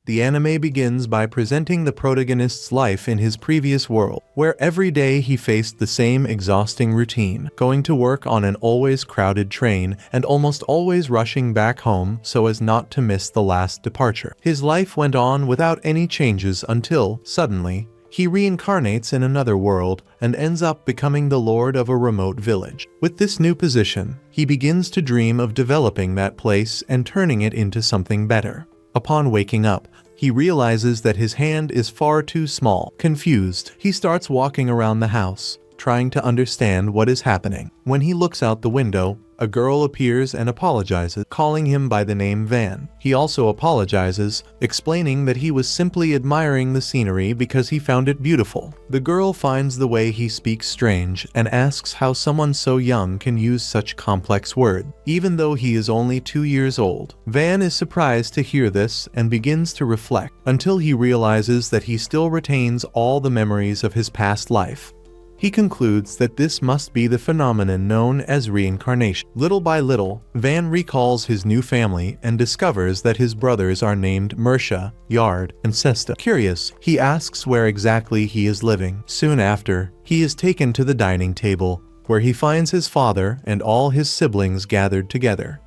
The anime begins by presenting the protagonist's life in his previous world, where every day he faced the same exhausting routine, going to work on an always crowded train and almost always rushing back home so as not to miss the last departure. His life went on without any changes until, suddenly, he reincarnates in another world and ends up becoming the lord of a remote village. With this new position, he begins to dream of developing that place and turning it into something better. Upon waking up, he realizes that his hand is far too small. Confused, he starts walking around the house, trying to understand what is happening. When he looks out the window, a girl appears and apologizes, calling him by the name Van. He also apologizes, explaining that he was simply admiring the scenery because he found it beautiful. The girl finds the way he speaks strange and asks how someone so young can use such complex words. Even though he is only 2 years old, Van is surprised to hear this and begins to reflect, until he realizes that he still retains all the memories of his past life. He concludes that this must be the phenomenon known as reincarnation. Little by little, Van recalls his new family and discovers that his brothers are named Mersha, Yard, and Sesta. Curious, he asks where exactly he is living. Soon after, he is taken to the dining table, where he finds his father and all his siblings gathered together.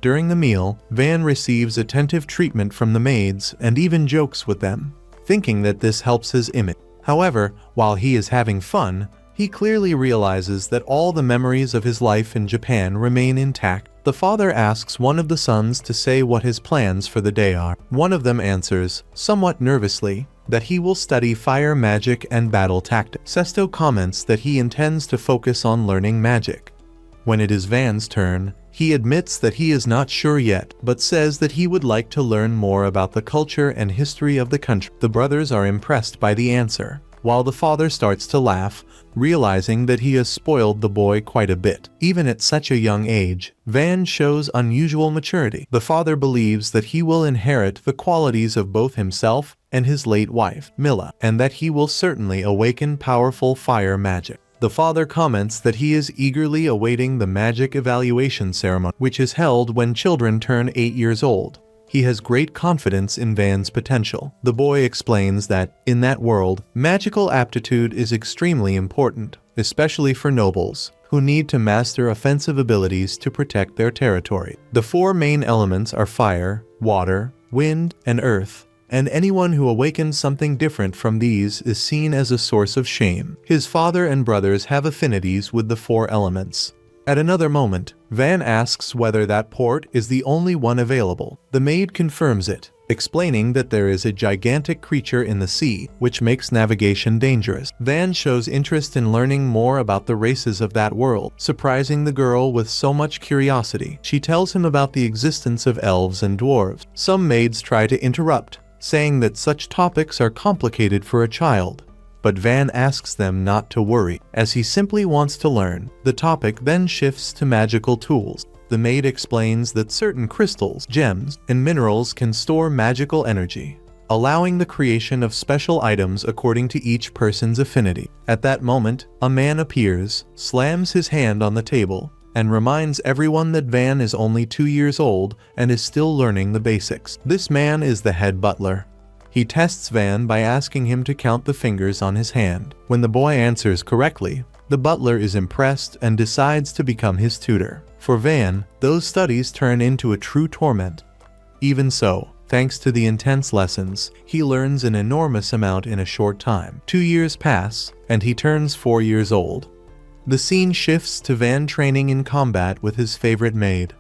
During the meal, Van receives attentive treatment from the maids and even jokes with them, thinking that this helps his image. However, while he is having fun, he clearly realizes that all the memories of his life in Japan remain intact. The father asks one of the sons to say what his plans for the day are. One of them answers, somewhat nervously, that he will study fire magic and battle tactics. Sesto comments that he intends to focus on learning magic. When it is Van's turn, he admits that he is not sure yet, but says that he would like to learn more about the culture and history of the country. The brothers are impressed by the answer, while the father starts to laugh, realizing that he has spoiled the boy quite a bit. Even at such a young age, Van shows unusual maturity. The father believes that he will inherit the qualities of both himself and his late wife, Milla, and that he will certainly awaken powerful fire magic. The father comments that he is eagerly awaiting the magic evaluation ceremony, which is held when children turn 8 years old. He has great confidence in Van's potential. The boy explains that, in that world, magical aptitude is extremely important, especially for nobles, who need to master offensive abilities to protect their territory. The 4 main elements are fire, water, wind, and earth, and anyone who awakens something different from these is seen as a source of shame. His father and brothers have affinities with the 4 elements. At another moment, Van asks whether that port is the only one available. The maid confirms it, explaining that there is a gigantic creature in the sea, which makes navigation dangerous. Van shows interest in learning more about the races of that world, surprising the girl with so much curiosity. She tells him about the existence of elves and dwarves. Some maids try to interrupt, saying that such topics are complicated for a child, but Van asks them not to worry, as he simply wants to learn. The topic then shifts to magical tools. The maid explains that certain crystals, gems, and minerals can store magical energy, allowing the creation of special items according to each person's affinity. At that moment, a man appears, slams his hand on the table, and reminds everyone that Van is only 2 years old and is still learning the basics. This man is the head butler. He tests Van by asking him to count the fingers on his hand. When the boy answers correctly, the butler is impressed and decides to become his tutor. For Van, those studies turn into a true torment. Even so, thanks to the intense lessons, he learns an enormous amount in a short time. 2 years pass, and he turns 4 years old. The scene shifts to Van training in combat with his favorite maid.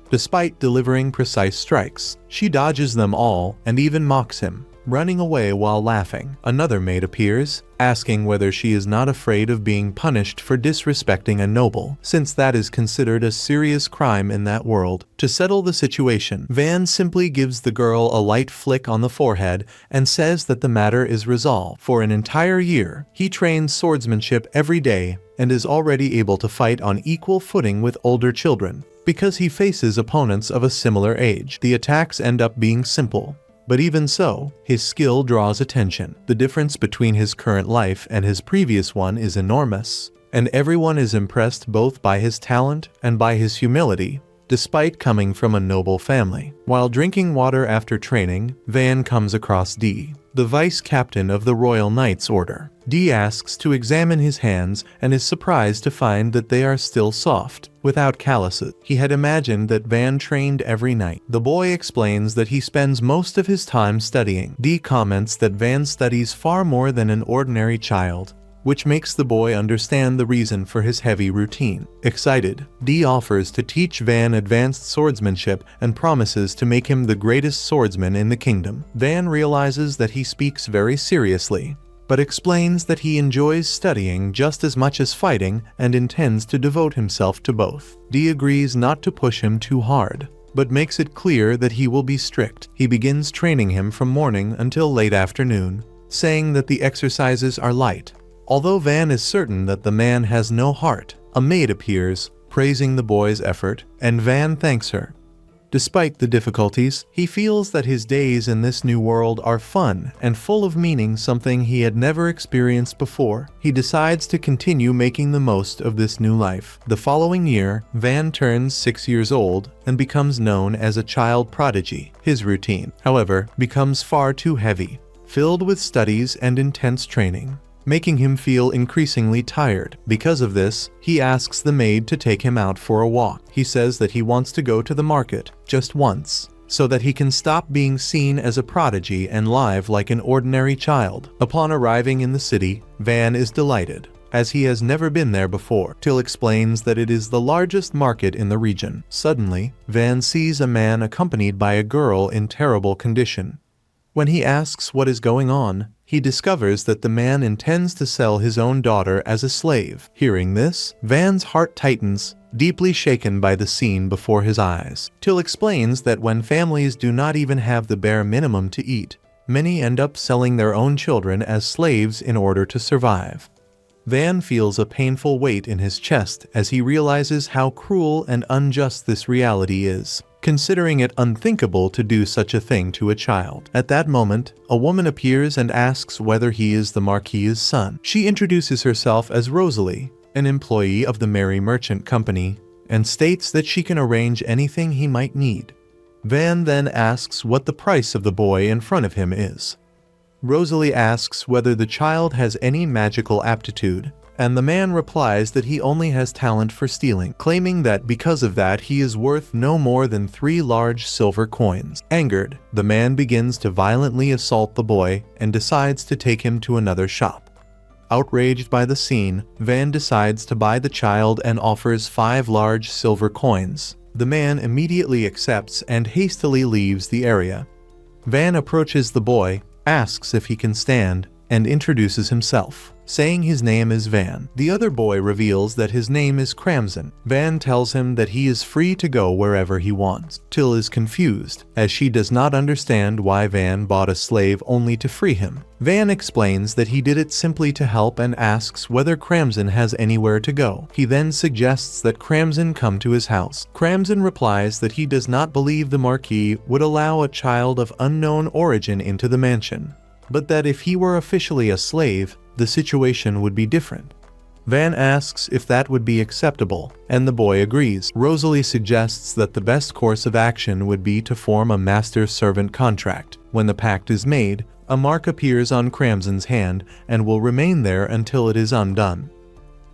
Despite delivering precise strikes, she dodges them all and even mocks him, running away while laughing. Another maid appears, asking whether she is not afraid of being punished for disrespecting a noble, since that is considered a serious crime in that world. To settle the situation, Van simply gives the girl a light flick on the forehead and says that the matter is resolved. For an entire year, he trains swordsmanship every day and is already able to fight on equal footing with older children. Because he faces opponents of a similar age, the attacks end up being simple. But even so, his skill draws attention. The difference between his current life and his previous one is enormous, and everyone is impressed both by his talent and by his humility, despite coming from a noble family. While drinking water after training, Van comes across Dee, the vice captain of the Royal Knights Order. Dee asks to examine his hands and is surprised to find that they are still soft, without calluses. He had imagined that Van trained every night. The boy explains that he spends most of his time studying. Dee comments that Van studies far more than an ordinary child, which makes the boy understand the reason for his heavy routine. Excited, Dee offers to teach Van advanced swordsmanship and promises to make him the greatest swordsman in the kingdom. Van realizes that he speaks very seriously, but explains that he enjoys studying just as much as fighting and intends to devote himself to both. Dee agrees not to push him too hard, but makes it clear that he will be strict. He begins training him from morning until late afternoon, saying that the exercises are light. Although Van is certain that the man has no heart, a maid appears, praising the boy's effort, and Van thanks her. Despite the difficulties, he feels that his days in this new world are fun and full of meaning, something he had never experienced before. He decides to continue making the most of this new life. The following year, Van turns 6 years old and becomes known as a child prodigy. His routine, however, becomes far too heavy, filled with studies and intense training, making him feel increasingly tired. Because of this, he asks the maid to take him out for a walk. He says that he wants to go to the market, just once, so that he can stop being seen as a prodigy and live like an ordinary child. Upon arriving in the city, Van is delighted, as he has never been there before. Till explains that it is the largest market in the region. Suddenly, Van sees a man accompanied by a girl in terrible condition. When he asks what is going on, he discovers that the man intends to sell his own daughter as a slave. Hearing this, Van's heart tightens, deeply shaken by the scene before his eyes. Till explains that when families do not even have the bare minimum to eat, many end up selling their own children as slaves in order to survive. Van feels a painful weight in his chest as he realizes how cruel and unjust this reality is, considering it unthinkable to do such a thing to a child. At that moment, a woman appears and asks whether he is the Marquis's son. She introduces herself as Rosalie, an employee of the Merry Merchant Company, and states that she can arrange anything he might need. Van then asks what the price of the boy in front of him is. Rosalie asks whether the child has any magical aptitude, and the man replies that he only has talent for stealing, claiming that because of that he is worth no more than 3 large silver coins. Angered, the man begins to violently assault the boy and decides to take him to another shop. Outraged by the scene, Van decides to buy the child and offers 5 large silver coins. The man immediately accepts and hastily leaves the area. Van approaches the boy, asks if he can stand, and introduces himself, saying his name is Van. The other boy reveals that his name is Cramson. Van tells him that he is free to go wherever he wants. Till is confused, as she does not understand why Van bought a slave only to free him. Van explains that he did it simply to help and asks whether Cramson has anywhere to go. He then suggests that Cramson come to his house. Cramson replies that he does not believe the Marquis would allow a child of unknown origin into the mansion, but that if he were officially a slave, the situation would be different. Van asks if that would be acceptable, and the boy agrees. Rosalie suggests that the best course of action would be to form a master-servant contract. When the pact is made, a mark appears on Cramson's hand and will remain there until it is undone.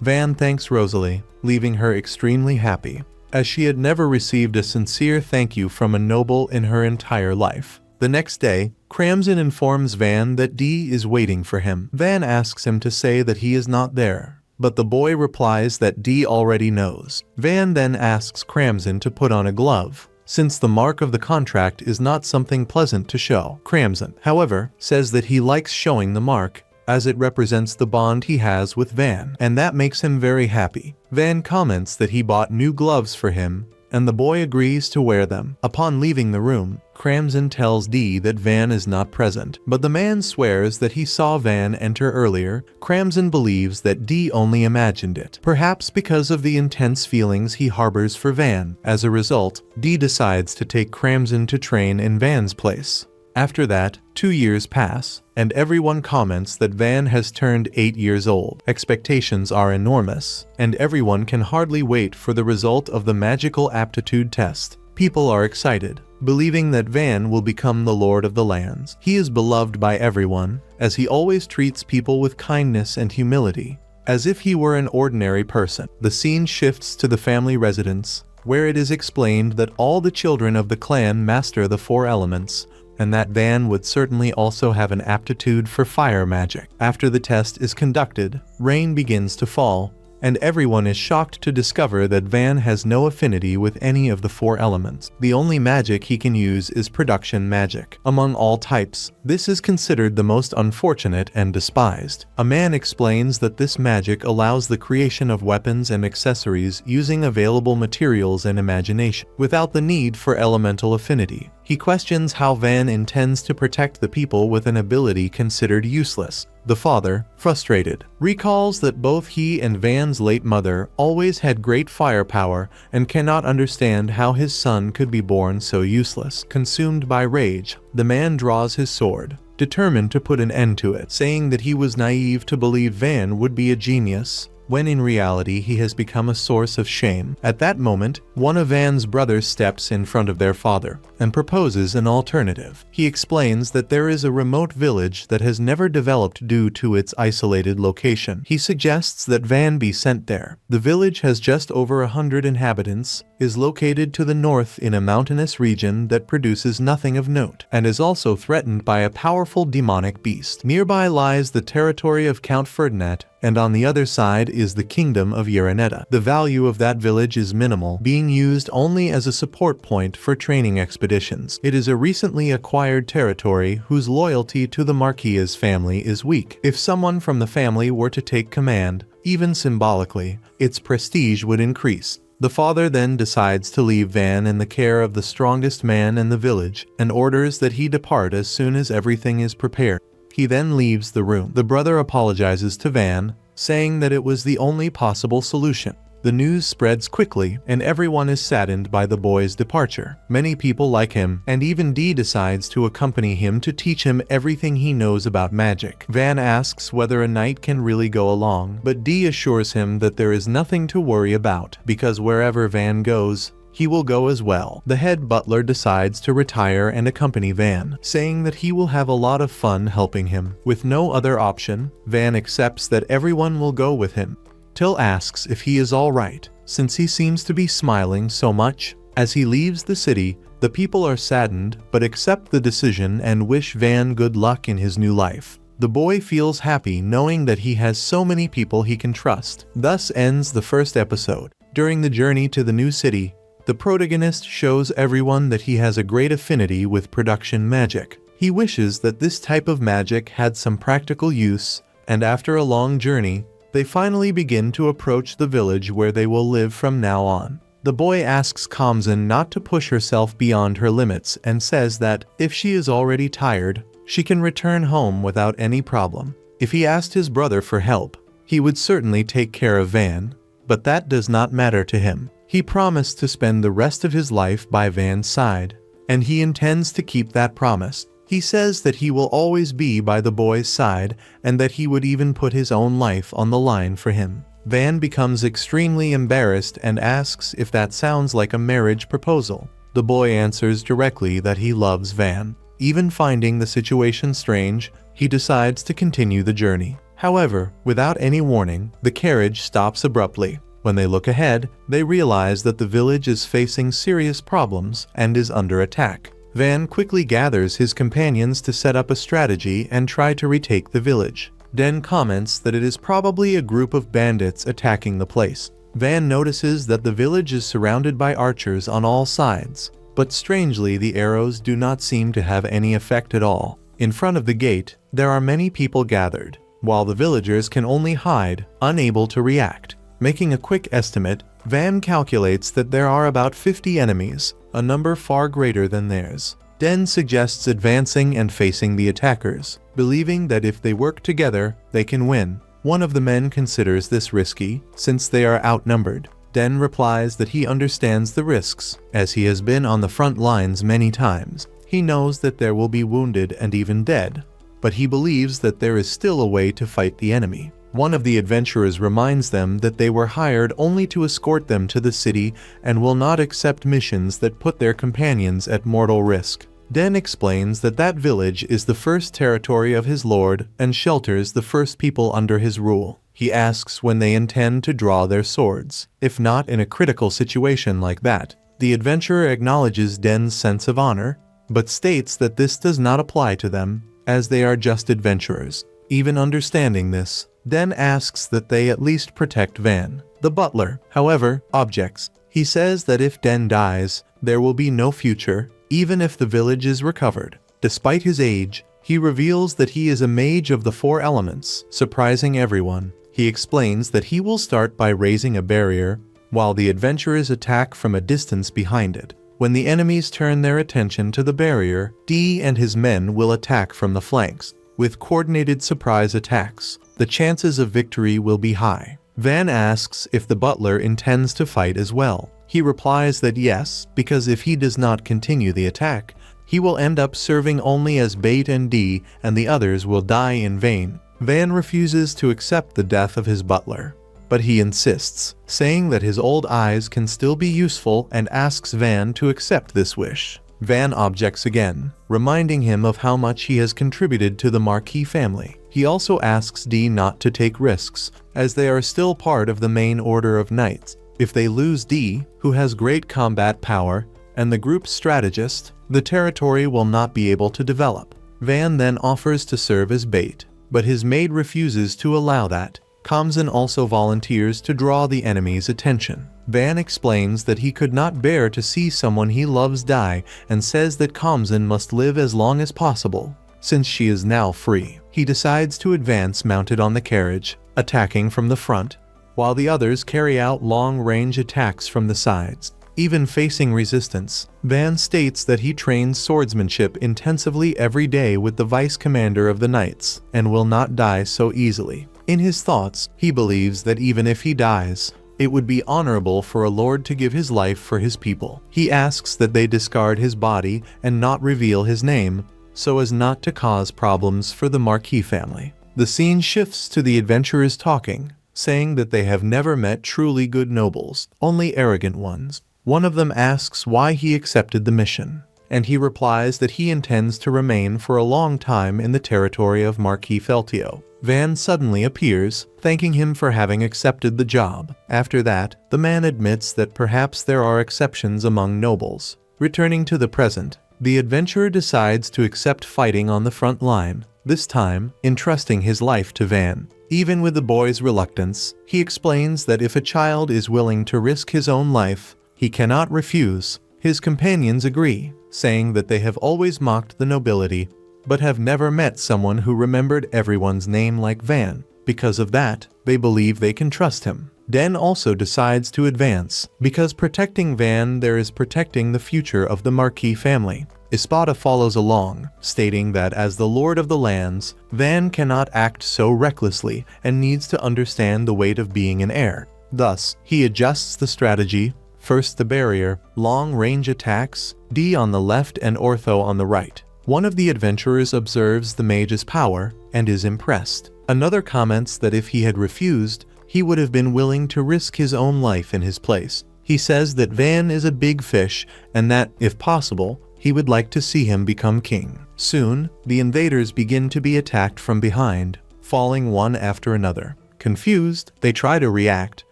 Van thanks Rosalie, leaving her extremely happy, as she had never received a sincere thank you from a noble in her entire life. The next day, Cramson informs Van that Dee is waiting for him. Van asks him to say that he is not there, but the boy replies that Dee already knows. Van then asks Cramson to put on a glove, since the mark of the contract is not something pleasant to show. Cramson, however, says that he likes showing the mark, as it represents the bond he has with Van, and that makes him very happy. Van comments that he bought new gloves for him, and the boy agrees to wear them. Upon leaving the room, Cramson tells Dee that Van is not present, but the man swears that he saw Van enter earlier. Cramson believes that Dee only imagined it, perhaps because of the intense feelings he harbors for Van. As a result, Dee decides to take Cramson to train in Van's place. After that, 2 years pass, and everyone comments that Van has turned 8 years old. Expectations are enormous, and everyone can hardly wait for the result of the magical aptitude test. People are excited, believing that Van will become the Lord of the Lands. He is beloved by everyone, as he always treats people with kindness and humility, as if he were an ordinary person. The scene shifts to the family residence, where it is explained that all the children of the clan master the 4 elements, and that Van would certainly also have an aptitude for fire magic. After the test is conducted, rain begins to fall, and everyone is shocked to discover that Van has no affinity with any of the 4 elements. The only magic he can use is production magic. Among all types, this is considered the most unfortunate and despised. A man explains that this magic allows the creation of weapons and accessories using available materials and imagination, without the need for elemental affinity. He questions how Van intends to protect the people with an ability considered useless. The father, frustrated, recalls that both he and Van's late mother always had great firepower and cannot understand how his son could be born so useless. Consumed by rage, the man draws his sword, determined to put an end to it, saying that he was naive to believe Van would be a genius, when in reality he has become a source of shame. At that moment, one of Van's brothers steps in front of their father and proposes an alternative. He explains that there is a remote village that has never developed due to its isolated location. He suggests that Van be sent there. The village has just over 100 inhabitants, is located to the north in a mountainous region that produces nothing of note, and is also threatened by a powerful demonic beast. Nearby lies the territory of Count Ferdinand, and on the other side is the kingdom of Uranetta. The value of that village is minimal, being used only as a support point for training expeditions. It is a recently acquired territory whose loyalty to the Marquis's family is weak. If someone from the family were to take command, even symbolically, its prestige would increase. The father then decides to leave Van in the care of the strongest man in the village, and orders that he depart as soon as everything is prepared. He then leaves the room. The brother apologizes to Van, saying that it was the only possible solution. The news spreads quickly, and everyone is saddened by the boy's departure. Many people like him, and even Dee decides to accompany him to teach him everything he knows about magic. Van asks whether a knight can really go along, but Dee assures him that there is nothing to worry about, because wherever Van goes, he will go as well. The head butler decides to retire and accompany Van, saying that he will have a lot of fun helping him. With no other option, Van accepts that everyone will go with him. Till asks if he is all right, since he seems to be smiling so much. As he leaves the city, the people are saddened but accept the decision and wish Van good luck in his new life. The boy feels happy knowing that he has so many people he can trust. Thus ends the first episode. During the journey to the new city, the protagonist shows everyone that he has a great affinity with production magic. He wishes that this type of magic had some practical use, and after a long journey, they finally begin to approach the village where they will live from now on. The boy asks Kamzan not to push herself beyond her limits and says that, if she is already tired, she can return home without any problem. If he asked his brother for help, he would certainly take care of Van, but that does not matter to him. He promised to spend the rest of his life by Van's side, and he intends to keep that promise. He says that he will always be by the boy's side and that he would even put his own life on the line for him. Van becomes extremely embarrassed and asks if that sounds like a marriage proposal. The boy answers directly that he loves Van. Even finding the situation strange, he decides to continue the journey. However, without any warning, the carriage stops abruptly. When they look ahead, they realize that the village is facing serious problems and is under attack. Van quickly gathers his companions to set up a strategy and try to retake the village. Den comments that it is probably a group of bandits attacking the place. Van notices that the village is surrounded by archers on all sides, but strangely the arrows do not seem to have any effect at all. In front of the gate, there are many people gathered, while the villagers can only hide, unable to react. Making a quick estimate, Van calculates that there are about 50 enemies, a number far greater than theirs. Den suggests advancing and facing the attackers, believing that if they work together, they can win. One of the men considers this risky, since they are outnumbered. Den replies that he understands the risks, as he has been on the front lines many times. He knows that there will be wounded and even dead, but he believes that there is still a way to fight the enemy. One of the adventurers reminds them that they were hired only to escort them to the city and will not accept missions that put their companions at mortal risk. Den explains that that village is the first territory of his lord and shelters the first people under his rule. He asks when they intend to draw their swords. If not in a critical situation like that, the adventurer acknowledges Den's sense of honor, but states that this does not apply to them, as they are just adventurers. Even understanding this, Den asks that they at least protect Van. The butler, however, objects. He says that if Den dies, there will be no future, even if the village is recovered. Despite his age, he reveals that he is a mage of the 4 elements, surprising everyone. He explains that he will start by raising a barrier, while the adventurers attack from a distance behind it. When the enemies turn their attention to the barrier, D and his men will attack from the flanks. With coordinated surprise attacks, the chances of victory will be high. Van asks if the butler intends to fight as well. He replies that yes, because if he does not continue the attack, he will end up serving only as bait and D, and the others will die in vain. Van refuses to accept the death of his butler, but he insists, saying that his old eyes can still be useful and asks Van to accept this wish. Van objects again, reminding him of how much he has contributed to the Marquis family. He also asks D not to take risks, as they are still part of the main order of knights. If they lose D, who has great combat power, and the group's strategist, the territory will not be able to develop. Van then offers to serve as bait, but his maid refuses to allow that. Kamzan also volunteers to draw the enemy's attention. Van explains that he could not bear to see someone he loves die and says that Kamzan must live as long as possible, since she is now free. He decides to advance mounted on the carriage, attacking from the front, while the others carry out long-range attacks from the sides. Even facing resistance, Van states that he trains swordsmanship intensively every day with the vice commander of the knights, and will not die so easily. In his thoughts, he believes that even if he dies, it would be honorable for a lord to give his life for his people. He asks that they discard his body and not reveal his name, so as not to cause problems for the Marquis family. The scene shifts to the adventurers talking, saying that they have never met truly good nobles, only arrogant ones. One of them asks why he accepted the mission, and he replies that he intends to remain for a long time in the territory of Marquis Feltio. Van suddenly appears, thanking him for having accepted the job. After that, the man admits that perhaps there are exceptions among nobles. Returning to the present, the adventurer decides to accept fighting on the front line, this time entrusting his life to Van. Even with the boy's reluctance, he explains that if a child is willing to risk his own life, he cannot refuse. His companions agree, saying that they have always mocked the nobility, but have never met someone who remembered everyone's name like Van. Because of that, they believe they can trust him. Den also decides to advance, because protecting Van there is protecting the future of the Marquis family. Espada follows along, stating that as the lord of the lands, Van cannot act so recklessly and needs to understand the weight of being an heir. Thus, he adjusts the strategy, first the barrier, long-range attacks, D on the left and Ortho on the right. One of the adventurers observes the mage's power and is impressed. Another comments that if he had refused, he would have been willing to risk his own life in his place. He says that Van is a big fish and that, if possible, he would like to see him become king. Soon, the invaders begin to be attacked from behind, falling one after another. Confused, they try to react,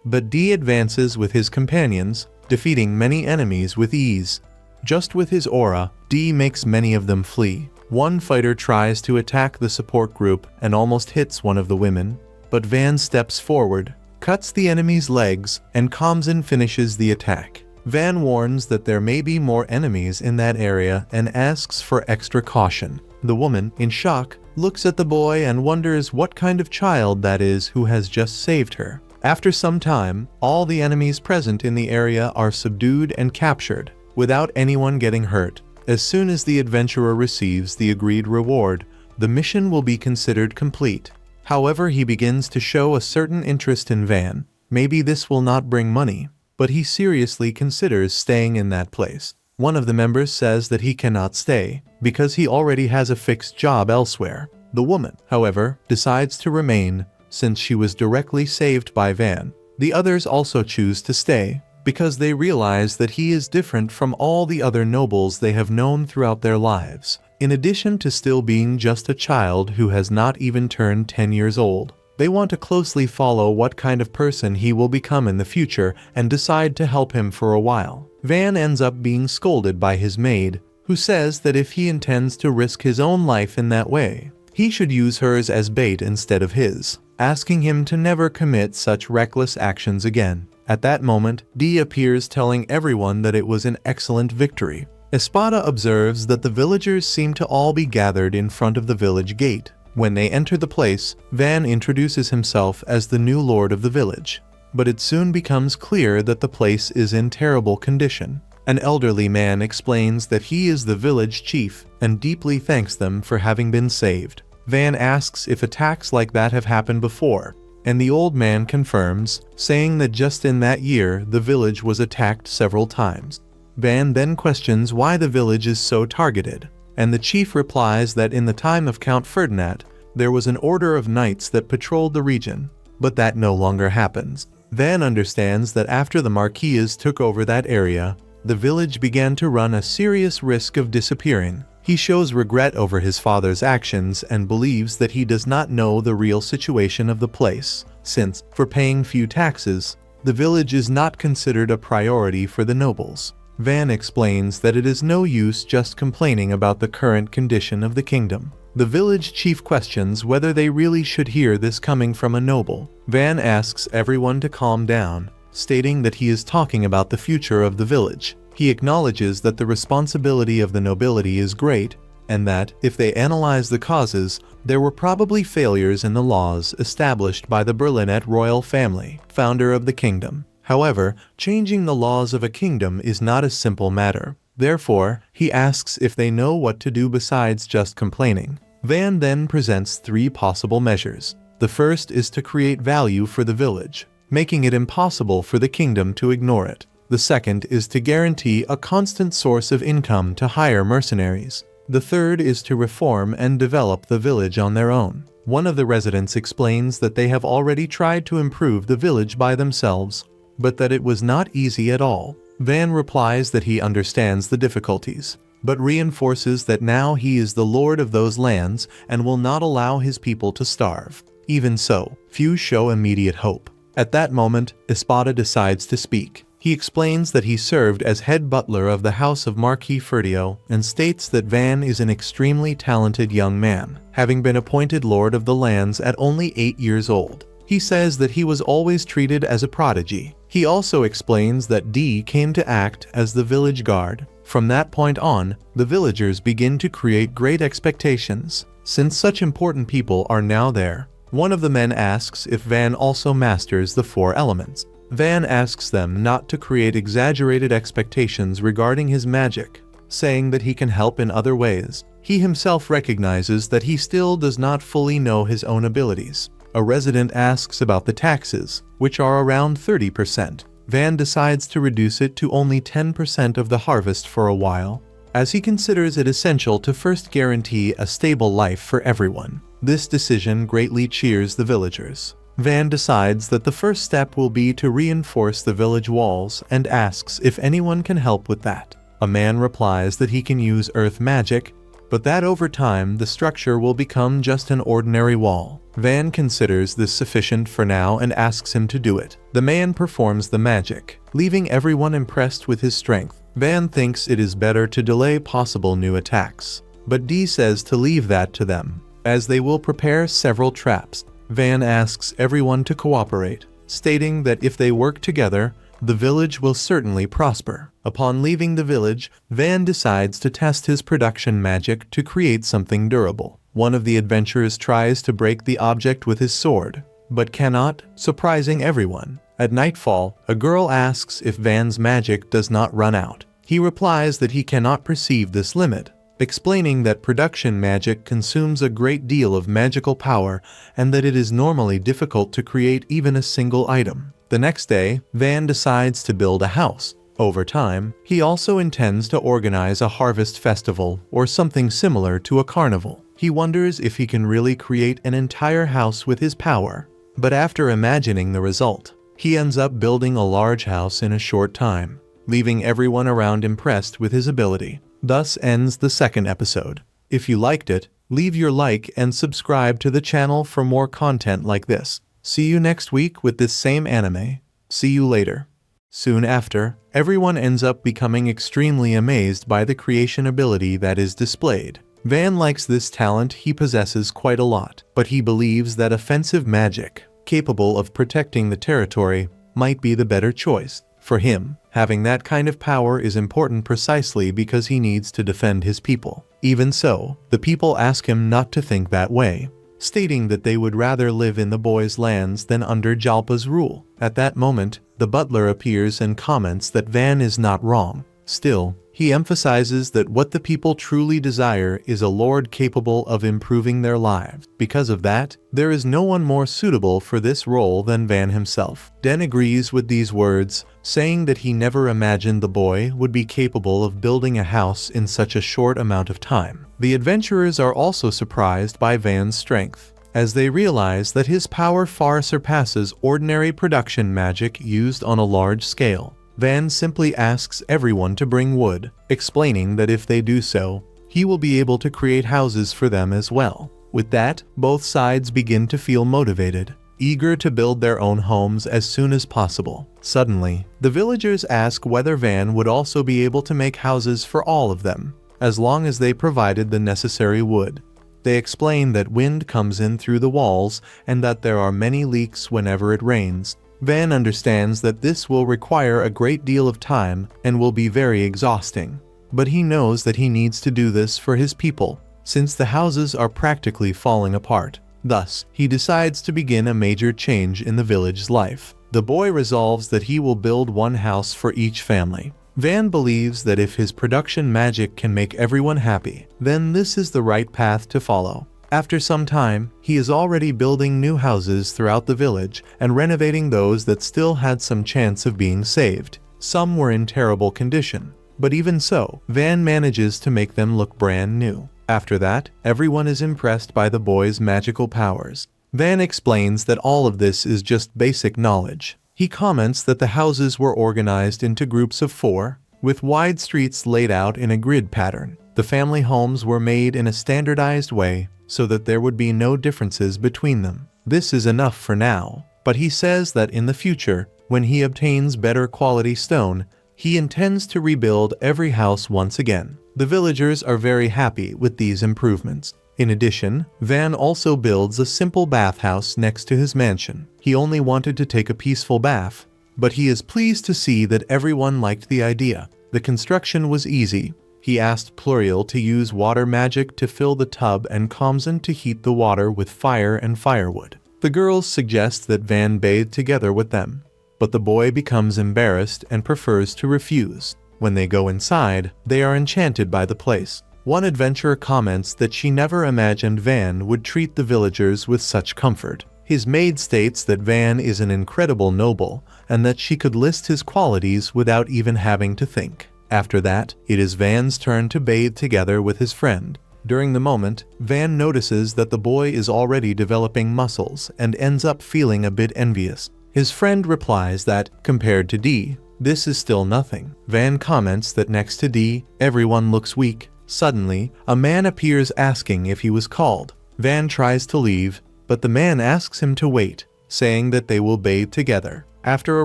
but D advances with his companions, defeating many enemies with ease. Just with his aura, D makes many of them flee. One fighter tries to attack the support group and almost hits one of the women, but Van steps forward, cuts the enemy's legs, and Kamzan finishes the attack. Van warns that there may be more enemies in that area and asks for extra caution. The woman, in shock, looks at the boy and wonders what kind of child that is who has just saved her. After some time, all the enemies present in the area are subdued and captured, without anyone getting hurt. As soon as the adventurer receives the agreed reward, the mission will be considered complete. However, he begins to show a certain interest in Van. Maybe this will not bring money, but he seriously considers staying in that place. One of the members says that he cannot stay, because he already has a fixed job elsewhere. The woman, however, decides to remain since she was directly saved by Van. The others also choose to stay because they realize that he is different from all the other nobles they have known throughout their lives. In addition to still being just a child who has not even turned 10 years old, they want to closely follow what kind of person he will become in the future and decide to help him for a while. Van ends up being scolded by his maid, who says that if he intends to risk his own life in that way, he should use hers as bait instead of his, asking him to never commit such reckless actions again. At that moment, Dee appears telling everyone that it was an excellent victory. Espada observes that the villagers seem to all be gathered in front of the village gate. When they enter the place, Van introduces himself as the new lord of the village. But it soon becomes clear that the place is in terrible condition. An elderly man explains that he is the village chief and deeply thanks them for having been saved. Van asks if attacks like that have happened before, and the old man confirms, saying that just in that year the village was attacked several times. Van then questions why the village is so targeted, and the chief replies that in the time of Count Ferdinand, there was an order of knights that patrolled the region, but that no longer happens. Van understands that after the Marquis took over that area, the village began to run a serious risk of disappearing. He shows regret over his father's actions and believes that he does not know the real situation of the place, since, for paying few taxes, the village is not considered a priority for the nobles. Van explains that it is no use just complaining about the current condition of the kingdom. The village chief questions whether they really should hear this coming from a noble. Van asks everyone to calm down, stating that he is talking about the future of the village. He acknowledges that the responsibility of the nobility is great, and that, if they analyze the causes, there were probably failures in the laws established by the Berlinet royal family, founder of the kingdom. However, changing the laws of a kingdom is not a simple matter. Therefore, he asks if they know what to do besides just complaining. Van then presents 3 possible measures. The first is to create value for the village, making it impossible for the kingdom to ignore it. The second is to guarantee a constant source of income to hire mercenaries. The third is to reform and develop the village on their own. One of the residents explains that they have already tried to improve the village by themselves, but that it was not easy at all. Van replies that he understands the difficulties, but reinforces that now he is the lord of those lands and will not allow his people to starve. Even so, few show immediate hope. At that moment, Espada decides to speak. He explains that he served as head butler of the house of Marquis Ferdio and states that Van is an extremely talented young man, having been appointed lord of the lands at only 8 years old. He says that he was always treated as a prodigy. He also explains that Dee came to act as the village guard. From that point on, the villagers begin to create great expectations, since such important people are now there. One of the men asks if Van also masters the 4 elements. Van asks them not to create exaggerated expectations regarding his magic, saying that he can help in other ways. He himself recognizes that he still does not fully know his own abilities. A resident asks about the taxes, which are around 30%. Van decides to reduce it to only 10% of the harvest for a while, as he considers it essential to first guarantee a stable life for everyone. This decision greatly cheers the villagers. Van decides that the first step will be to reinforce the village walls and asks if anyone can help with that. A man replies that he can use earth magic, but that over time the structure will become just an ordinary wall. Van considers this sufficient for now and asks him to do it. The man performs the magic, leaving everyone impressed with his strength. Van thinks it is better to delay possible new attacks, but Dee says to leave that to them, as they will prepare several traps. Van asks everyone to cooperate, stating that if they work together, the village will certainly prosper. Upon leaving the village, Van decides to test his production magic to create something durable. One of the adventurers tries to break the object with his sword, but cannot, surprising everyone. At nightfall, a girl asks if Van's magic does not run out. He replies that he cannot perceive this limit, explaining that production magic consumes a great deal of magical power and that it is normally difficult to create even a single item. The next day, Van decides to build a house. Over time, he also intends to organize a harvest festival or something similar to a carnival. He wonders if he can really create an entire house with his power. But after imagining the result, he ends up building a large house in a short time, leaving everyone around impressed with his ability. Thus ends the second episode. If you liked it, leave your like and subscribe to the channel for more content like this. See you next week with this same anime. See you later. Soon after, everyone ends up becoming extremely amazed by the creation ability that is displayed. Van likes this talent he possesses quite a lot, but he believes that offensive magic, capable of protecting the territory, might be the better choice. For him, having that kind of power is important precisely because he needs to defend his people. Even so, the people ask him not to think that way, stating that they would rather live in the boys' lands than under Jalpa's rule. At that moment, the butler appears and comments that Van is not wrong. Still, he emphasizes that what the people truly desire is a lord capable of improving their lives. Because of that, there is no one more suitable for this role than Van himself. Den agrees with these words, saying that he never imagined the boy would be capable of building a house in such a short amount of time. The adventurers are also surprised by Van's strength, as they realize that his power far surpasses ordinary production magic used on a large scale. Van simply asks everyone to bring wood, explaining that if they do so, he will be able to create houses for them as well. With that, both sides begin to feel motivated, eager to build their own homes as soon as possible. Suddenly, the villagers ask whether Van would also be able to make houses for all of them, as long as they provided the necessary wood. They explain that wind comes in through the walls and that there are many leaks whenever it rains. Van understands that this will require a great deal of time and will be very exhausting, but he knows that he needs to do this for his people, since the houses are practically falling apart. Thus, he decides to begin a major change in the village's life. The boy resolves that he will build one house for each family. Van believes that if his production magic can make everyone happy, then this is the right path to follow. After some time, he is already building new houses throughout the village and renovating those that still had some chance of being saved. Some were in terrible condition, but even so, Van manages to make them look brand new. After that, everyone is impressed by the boy's magical powers. Van explains that all of this is just basic knowledge. He comments that the houses were organized into groups of 4, with wide streets laid out in a grid pattern. The family homes were made in a standardized way, so that there would be no differences between them. This is enough for now, but he says that in the future, when he obtains better quality stone, he intends to rebuild every house once again. The villagers are very happy with these improvements. In addition, Van also builds a simple bathhouse next to his mansion. He only wanted to take a peaceful bath, but he is pleased to see that everyone liked the idea. The construction was easy. He asked Pluriel to use water magic to fill the tub and Kamzen to heat the water with fire and firewood. The girls suggest that Van bathe together with them, but the boy becomes embarrassed and prefers to refuse. When they go inside, they are enchanted by the place. One adventurer comments that she never imagined Van would treat the villagers with such comfort. His maid states that Van is an incredible noble and that she could list his qualities without even having to think. After that, it is Van's turn to bathe together with his friend. During the moment, Van notices that the boy is already developing muscles and ends up feeling a bit envious. His friend replies that, compared to D, this is still nothing. Van comments that next to D, everyone looks weak. Suddenly, a man appears asking if he was called. Van tries to leave, but the man asks him to wait, saying that they will bathe together. After a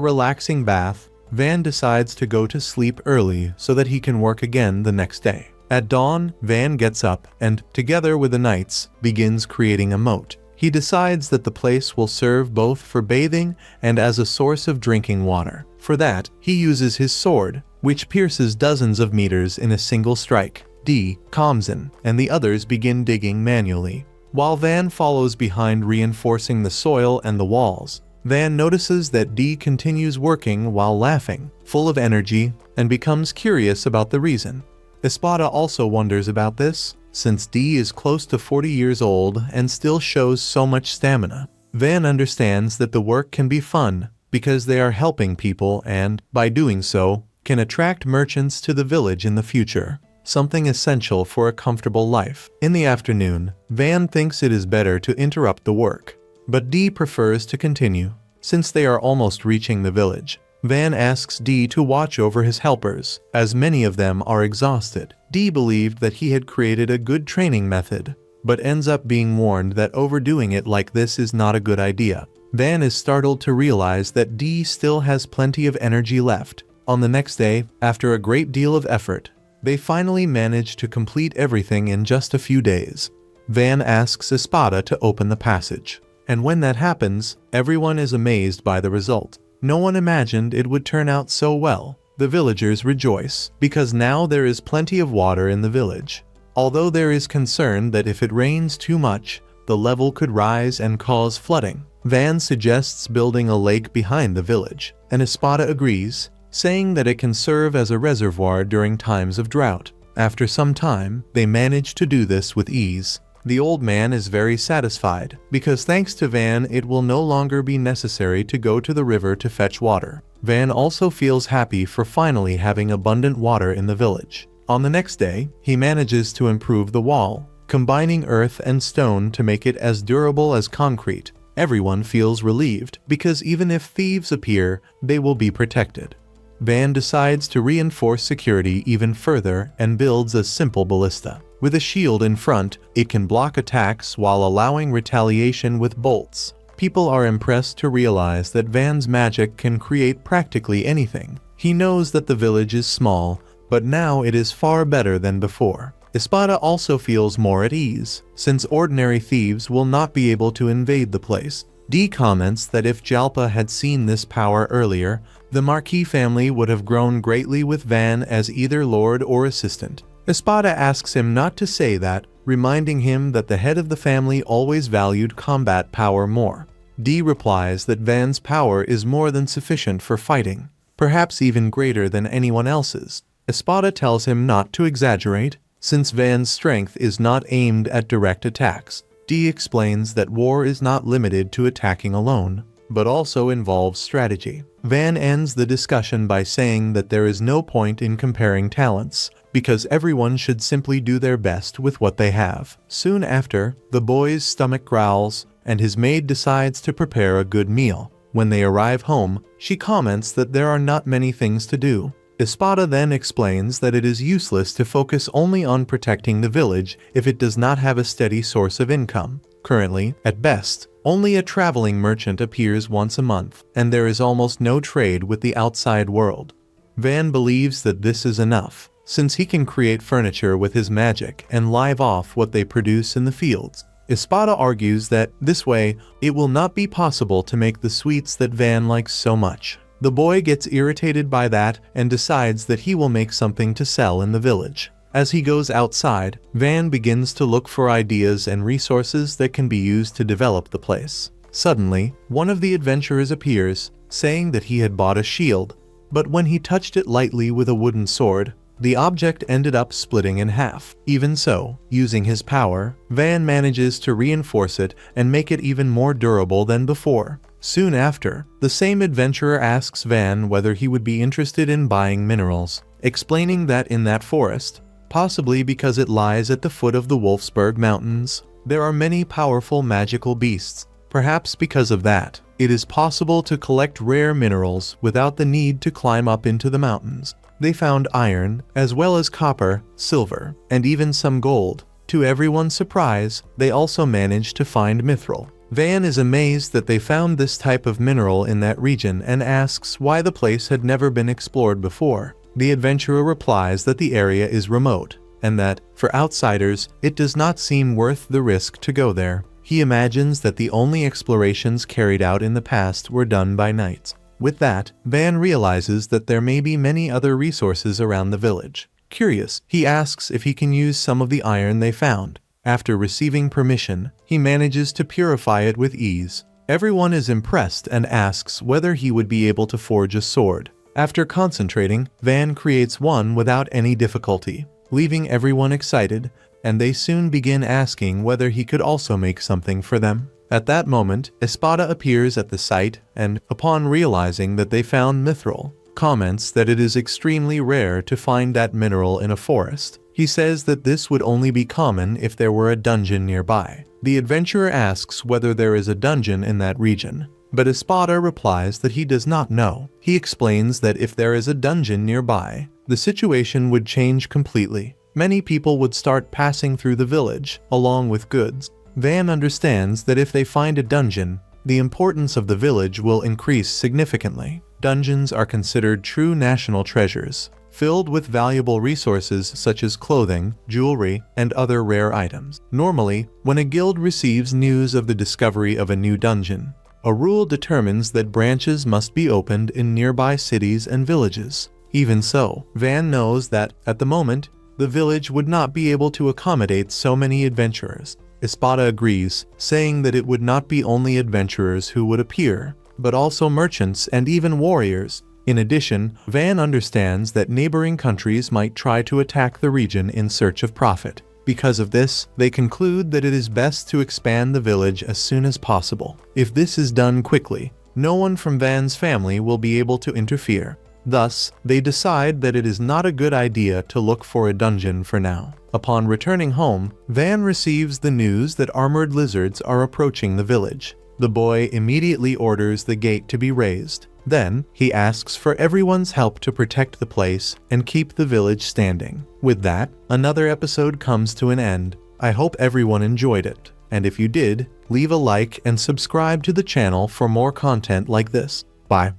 relaxing bath, Van decides to go to sleep early so that he can work again the next day. At dawn, Van gets up and, together with the knights, begins creating a moat. He decides that the place will serve both for bathing and as a source of drinking water. For that, he uses his sword, which pierces dozens of meters in a single strike. D, Kamzen, and the others begin digging manually, while Van follows behind reinforcing the soil and the walls. Van notices that D continues working while laughing, full of energy, and becomes curious about the reason. Espada also wonders about this, since D is close to 40 years old and still shows so much stamina. Van understands that the work can be fun because they are helping people and, by doing so, can attract merchants to the village in the future, something essential for a comfortable life. In the afternoon, Van thinks it is better to interrupt the work, but Dee prefers to continue. Since they are almost reaching the village, Van asks Dee to watch over his helpers, as many of them are exhausted. Dee believed that he had created a good training method, but ends up being warned that overdoing it like this is not a good idea. Van is startled to realize that Dee still has plenty of energy left. On the next day, after a great deal of effort, they finally manage to complete everything in just a few days. Van asks Espada to open the passage, and when that happens, everyone is amazed by the result. No one imagined it would turn out so well. The villagers rejoice, because now there is plenty of water in the village. Although there is concern that if it rains too much, the level could rise and cause flooding. Van suggests building a lake behind the village, and Espada agrees, saying that it can serve as a reservoir during times of drought. After some time, they manage to do this with ease. The old man is very satisfied, because thanks to Van it will no longer be necessary to go to the river to fetch water. Van also feels happy for finally having abundant water in the village. On the next day, he manages to improve the wall, combining earth and stone to make it as durable as concrete. Everyone feels relieved, because even if thieves appear, they will be protected. Van decides to reinforce security even further and builds a simple ballista. With a shield in front, it can block attacks while allowing retaliation with bolts. People are impressed to realize that Van's magic can create practically anything. He knows that the village is small, but now it is far better than before. Espada also feels more at ease, since ordinary thieves will not be able to invade the place. Dee comments that if Jalpa had seen this power earlier, the Marquis family would have grown greatly with Van as either lord or assistant. Espada asks him not to say that, reminding him that the head of the family always valued combat power more. Dee replies that Van's power is more than sufficient for fighting, perhaps even greater than anyone else's. Espada tells him not to exaggerate, since Van's strength is not aimed at direct attacks. Dee explains that war is not limited to attacking alone, but also involves strategy. Van ends the discussion by saying that there is no point in comparing talents, because everyone should simply do their best with what they have. Soon after, the boy's stomach growls, and his maid decides to prepare a good meal. When they arrive home, she comments that there are not many things to do. Espada then explains that it is useless to focus only on protecting the village if it does not have a steady source of income. Currently, at best, only a traveling merchant appears once a month, and there is almost no trade with the outside world. Van believes that this is enough, since he can create furniture with his magic and live off what they produce in the fields. Espada argues that, this way, it will not be possible to make the sweets that Van likes so much. The boy gets irritated by that and decides that he will make something to sell in the village. As he goes outside, Van begins to look for ideas and resources that can be used to develop the place. Suddenly, one of the adventurers appears, saying that he had bought a shield, but when he touched it lightly with a wooden sword, the object ended up splitting in half. Even so, using his power, Van manages to reinforce it and make it even more durable than before. Soon after, the same adventurer asks Van whether he would be interested in buying minerals, explaining that in that forest, possibly because it lies at the foot of the Wolfsburg Mountains, there are many powerful magical beasts. Perhaps because of that, it is possible to collect rare minerals without the need to climb up into the mountains. They found iron, as well as copper, silver, and even some gold. To everyone's surprise, they also managed to find mithril. Van is amazed that they found this type of mineral in that region and asks why the place had never been explored before. The adventurer replies that the area is remote, and that, for outsiders, it does not seem worth the risk to go there. He imagines that the only explorations carried out in the past were done by knights. With that, Van realizes that there may be many other resources around the village. Curious, he asks if he can use some of the iron they found. After receiving permission, he manages to purify it with ease. Everyone is impressed and asks whether he would be able to forge a sword. After concentrating, Van creates one without any difficulty, leaving everyone excited, and they soon begin asking whether he could also make something for them. At that moment, Espada appears at the site and, upon realizing that they found mithril, comments that it is extremely rare to find that mineral in a forest. He says that this would only be common if there were a dungeon nearby. The adventurer asks whether there is a dungeon in that region, but Espada replies that he does not know. He explains that if there is a dungeon nearby, the situation would change completely. Many people would start passing through the village, along with goods. Van understands that if they find a dungeon, the importance of the village will increase significantly. Dungeons are considered true national treasures, filled with valuable resources such as clothing, jewelry, and other rare items. Normally, when a guild receives news of the discovery of a new dungeon, a rule determines that branches must be opened in nearby cities and villages. Even so, Van knows that, at the moment, the village would not be able to accommodate so many adventurers. Espada agrees, saying that it would not be only adventurers who would appear, but also merchants and even warriors. In addition, Van understands that neighboring countries might try to attack the region in search of profit. Because of this, they conclude that it is best to expand the village as soon as possible. If this is done quickly, no one from Van's family will be able to interfere. Thus, they decide that it is not a good idea to look for a dungeon for now. Upon returning home, Van receives the news that armored lizards are approaching the village. The boy immediately orders the gate to be raised. Then, he asks for everyone's help to protect the place and keep the village standing. With that, another episode comes to an end. I hope everyone enjoyed it, and if you did, leave a like and subscribe to the channel for more content like this. Bye.